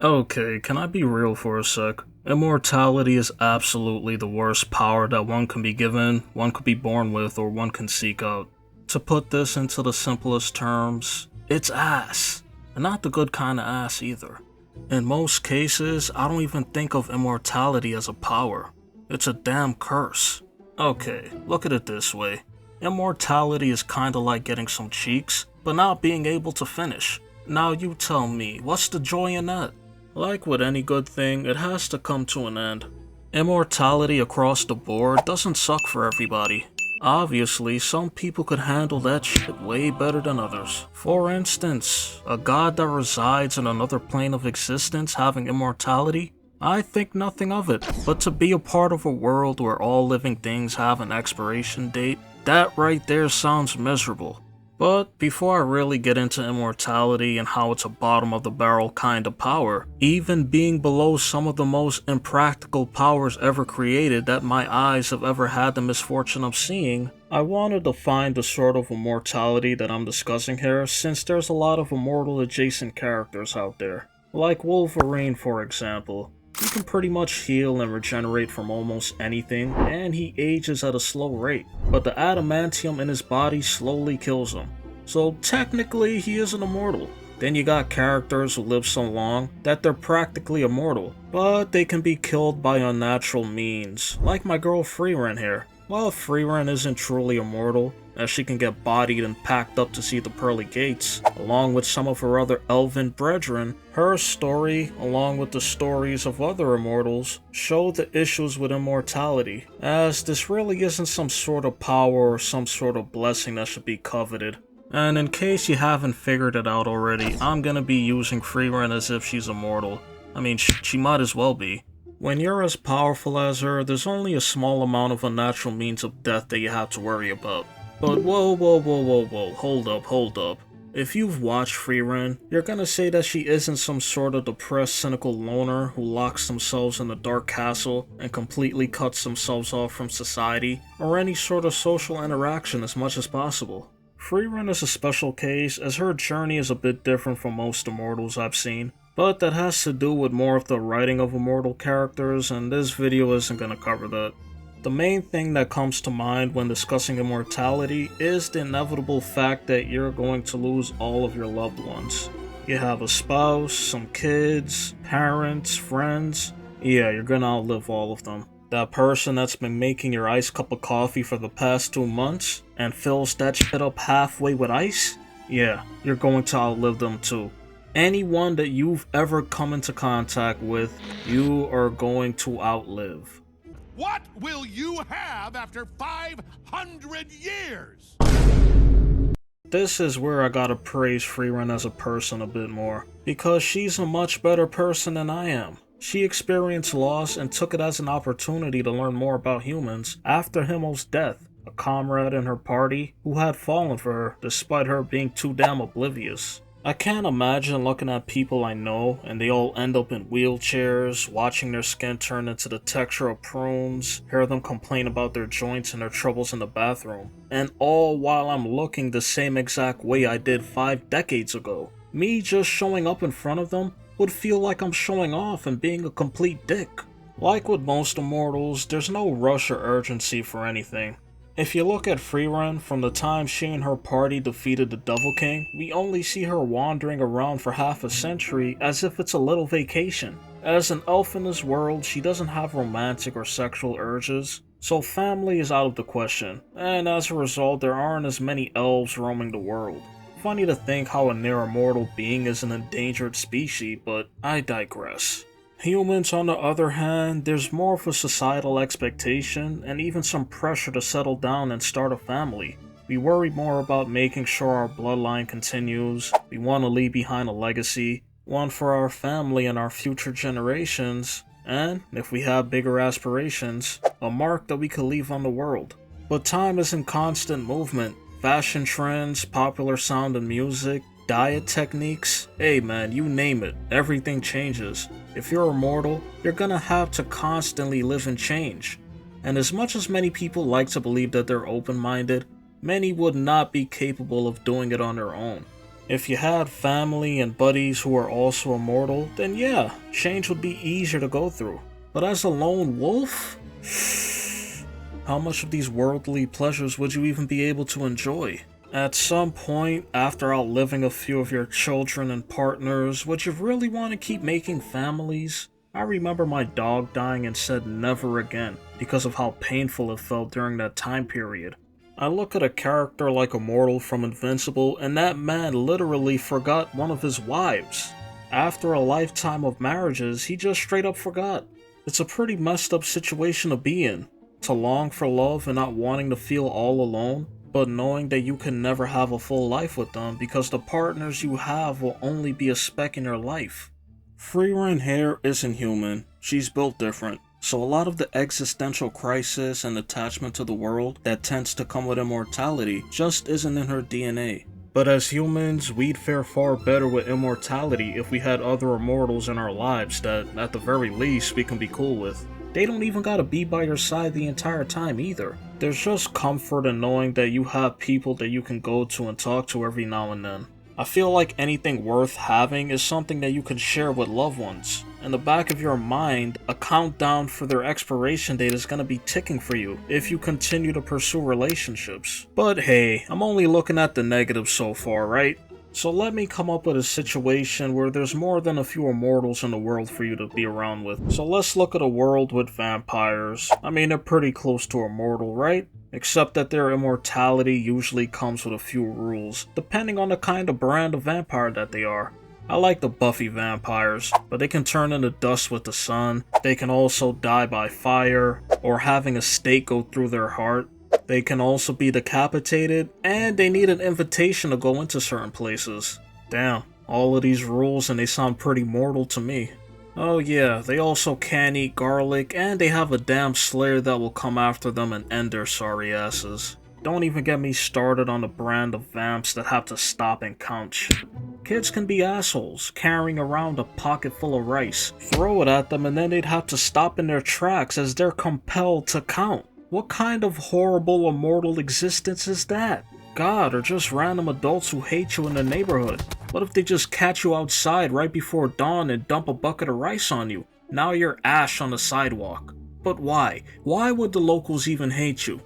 Okay, can I be real for a sec? Immortality is absolutely the worst power that one can be given, one could be born with, or one can seek out. To put this into the simplest terms, it's ass. And not the good kind of ass either. In most cases, I don't even think of immortality as a power. It's a damn curse. Okay, look at it this way. Immortality is kinda like getting some cheeks, but not being able to finish. Now you tell me, what's the joy in that? Like with any good thing, it has to come to an end. Immortality across the board doesn't suck for everybody. Obviously, some people could handle that shit way better than others. For instance, a god that resides in another plane of existence having immortality? I think nothing of it, but to be a part of a world where all living things have an expiration date, that right there sounds miserable. But before I really get into immortality and how it's a bottom of the barrel kind of power, even being below some of the most impractical powers ever created that my eyes have ever had the misfortune of seeing, I wanted to find the sort of immortality that I'm discussing here since there's a lot of immortal adjacent characters out there. Like Wolverine for example. He can pretty much heal and regenerate from almost anything, and he ages at a slow rate, but the adamantium in his body slowly kills him. So technically he isn't immortal. Then you got characters who live so long that they're practically immortal, but they can be killed by unnatural means, like my girl Freeran here. While Freeran isn't truly immortal, as she can get bodied and packed up to see the pearly gates, along with some of her other elven brethren, her story, along with the stories of other immortals, show the issues with immortality, as this really isn't some sort of power or some sort of blessing that should be coveted. And in case you haven't figured it out already, I'm gonna be using Freeran as if she's immortal. I mean, she might as well be. When you're as powerful as her, there's only a small amount of unnatural means of death that you have to worry about. But whoa, hold up. If you've watched Freeran, you're gonna say that she isn't some sort of depressed, cynical loner who locks themselves in a dark castle and completely cuts themselves off from society or any sort of social interaction as much as possible. Freeran is a special case as her journey is a bit different from most immortals I've seen, but that has to do with more of the writing of immortal characters, and this video isn't gonna cover that. The main thing that comes to mind when discussing immortality is the inevitable fact that you're going to lose all of your loved ones. You have a spouse, some kids, parents, friends. Yeah, you're gonna outlive all of them. That person that's been making your iced cup of coffee for the past 2 months and fills that shit up halfway with ice? Yeah, you're going to outlive them too. Anyone that you've ever come into contact with, you are going to outlive. What will you have after 500 years? This is where I gotta praise Freeran as a person a bit more, because she's a much better person than I am. She experienced loss and took it as an opportunity to learn more about humans after Himmel's death, a comrade in her party who had fallen for her despite her being too damn oblivious. I can't imagine looking at people I know and they all end up in wheelchairs, watching their skin turn into the texture of prunes, hear them complain about their joints and their troubles in the bathroom, and all while I'm looking the same exact way I did 5 decades ago. Me just showing up in front of them would feel like I'm showing off and being a complete dick. Like with most immortals, there's no rush or urgency for anything. If you look at Freeran, from the time she and her party defeated the Devil King, we only see her wandering around for half a century as if it's a little vacation. As an elf in this world, she doesn't have romantic or sexual urges, so family is out of the question, and as a result there aren't as many elves roaming the world. Funny to think how a near immortal being is an endangered species, but I digress. Humans, on the other hand, there's more of a societal expectation and even some pressure to settle down and start a family. We worry more about making sure our bloodline continues, we want to leave behind a legacy, one for our family and our future generations, and, if we have bigger aspirations, a mark that we could leave on the world. But time is in constant movement. Fashion trends, popular sound and music, diet techniques, hey man, you name it, everything changes. If you're immortal, you're gonna have to constantly live and change. And as much as many people like to believe that they're open-minded, many would not be capable of doing it on their own. If you had family and buddies who are also immortal, then yeah, change would be easier to go through. But as a lone wolf, how much of these worldly pleasures would you even be able to enjoy? At some point, after outliving a few of your children and partners, would you really want to keep making families? I remember my dog dying and said never again because of how painful it felt during that time period. I look at a character like Immortal from Invincible, and that man literally forgot one of his wives. After a lifetime of marriages, he just straight up forgot. It's a pretty messed up situation to be in. To long for love and not wanting to feel all alone, but knowing that you can never have a full life with them because the partners you have will only be a speck in your life. Freerin here isn't human, she's built different. So a lot of the existential crisis and attachment to the world that tends to come with immortality just isn't in her DNA. But as humans, we'd fare far better with immortality if we had other immortals in our lives that, at the very least, we can be cool with. They don't even gotta be by your side the entire time either. There's just comfort in knowing that you have people that you can go to and talk to every now and then. I feel like anything worth having is something that you can share with loved ones. In the back of your mind, a countdown for their expiration date is going to be ticking for you if you continue to pursue relationships. But hey, I'm only looking at the negatives so far, right? So let me come up with a situation where there's more than a few immortals in the world for you to be around with. So let's look at a world with vampires. I mean, they're pretty close to immortal, right? Except that their immortality usually comes with a few rules, depending on the kind of brand of vampire that they are. I like the Buffy vampires, but they can turn into dust with the sun. They can also die by fire, or having a stake go through their heart. They can also be decapitated, and they need an invitation to go into certain places. Damn, all of these rules and they sound pretty mortal to me. Oh yeah, they also can't eat garlic, and they have a damn slayer that will come after them and end their sorry asses. Don't even get me started on the brand of vamps that have to stop and count shit. Kids can be assholes, carrying around a pocket full of rice. Throw it at them and then they'd have to stop in their tracks as they're compelled to count. What kind of horrible immortal existence is that? God, or just random adults who hate you in the neighborhood. What if they just catch you outside right before dawn and dump a bucket of rice on you? Now you're ash on the sidewalk. But why? Why would the locals even hate you?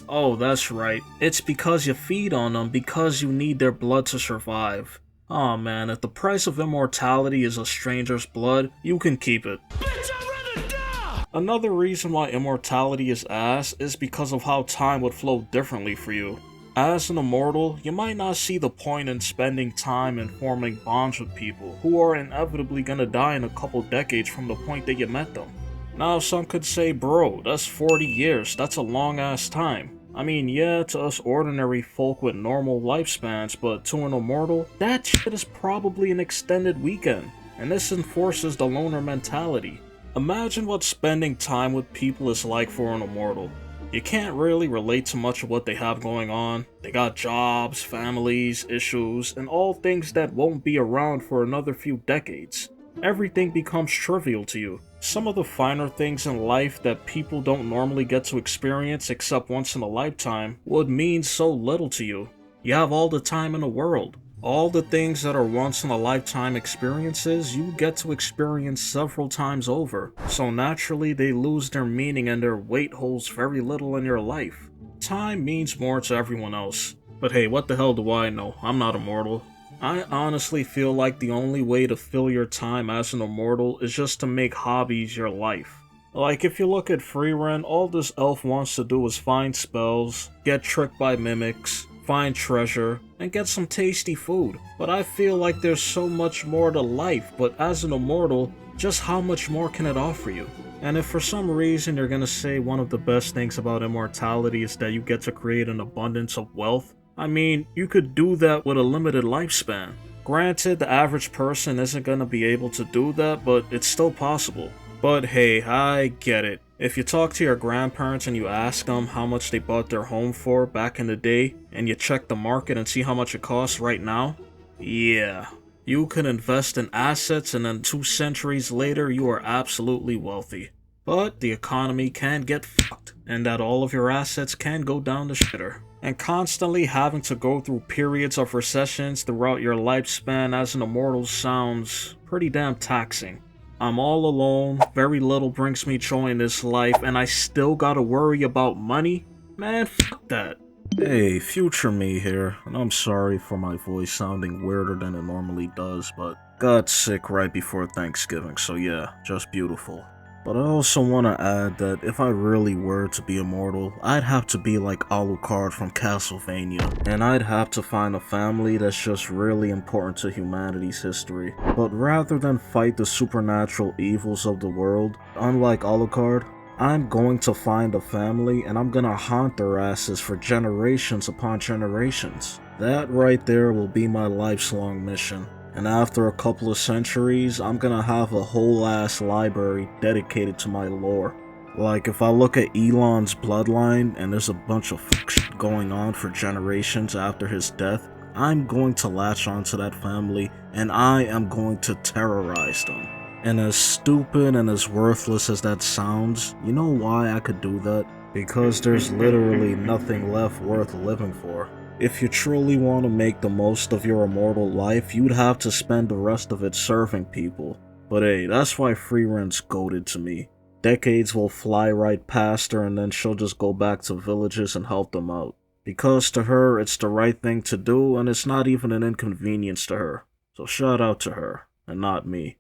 Oh, that's right. It's because you feed on them because you need their blood to survive. Aw man, if the price of immortality is a stranger's blood, you can keep it. Bitch, I'd rather die! Another reason why immortality is ass is because of how time would flow differently for you. As an immortal, you might not see the point in spending time and forming bonds with people who are inevitably gonna die in a couple decades from the point that you met them. Now some could say, bro, that's 40 years, that's a long ass time. I mean, yeah, to us ordinary folk with normal lifespans, but to an immortal, that shit is probably an extended weekend, and this enforces the loner mentality. Imagine what spending time with people is like for an immortal. You can't really relate to much of what they have going on. They got jobs, families, issues, and all things that won't be around for another few decades. Everything becomes trivial to you. Some of the finer things in life that people don't normally get to experience except once in a lifetime would mean so little to you. You have all the time in the world. All the things that are once in a lifetime experiences, you get to experience several times over. So naturally, they lose their meaning and their weight holds very little in your life. Time means more to everyone else. But hey, what the hell do I know? I'm not immortal. I honestly feel like the only way to fill your time as an immortal is just to make hobbies your life. Like if you look at Freerin, all this elf wants to do is find spells, get tricked by mimics, find treasure, and get some tasty food. But I feel like there's so much more to life, but as an immortal, just how much more can it offer you? And if for some reason you're gonna say one of the best things about immortality is that you get to create an abundance of wealth, I mean, you could do that with a limited lifespan. Granted, the average person isn't gonna be able to do that, but it's still possible. But hey, I get it. If you talk to your grandparents and you ask them how much they bought their home for back in the day, and you check the market and see how much it costs right now, yeah. You can invest in assets and then 2 centuries later you are absolutely wealthy. But the economy can get fucked, and that all of your assets can go down the shitter. And constantly having to go through periods of recessions throughout your lifespan as an immortal sounds pretty damn taxing. I'm all alone, very little brings me joy in this life, and I still gotta worry about money? Man, fuck that. Hey, future me here, and I'm sorry for my voice sounding weirder than it normally does, but got sick right before Thanksgiving, so yeah, just beautiful. But I also want to add that if I really were to be immortal, I'd have to be like Alucard from Castlevania, and I'd have to find a family that's just really important to humanity's history. But rather than fight the supernatural evils of the world, unlike Alucard, I'm going to find a family and I'm gonna haunt their asses for generations upon generations. That right there will be my life's long mission. And after a couple of centuries, I'm gonna have a whole ass library dedicated to my lore. Like, if I look at Elon's bloodline and there's a bunch of shit going on for generations after his death, I'm going to latch onto that family and I am going to terrorize them. And as stupid and as worthless as that sounds, you know why I could do that? Because there's literally nothing left worth living for. If you truly want to make the most of your immortal life, you'd have to spend the rest of it serving people. But hey, that's why Freeren's goated to me. Decades will fly right past her and then she'll just go back to villages and help them out. Because to her, it's the right thing to do and it's not even an inconvenience to her. So shout out to her, and not me.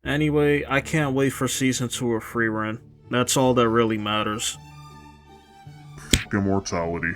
Anyway, I can't wait for Season 2 of Freeren. That's all that really matters. Immortality.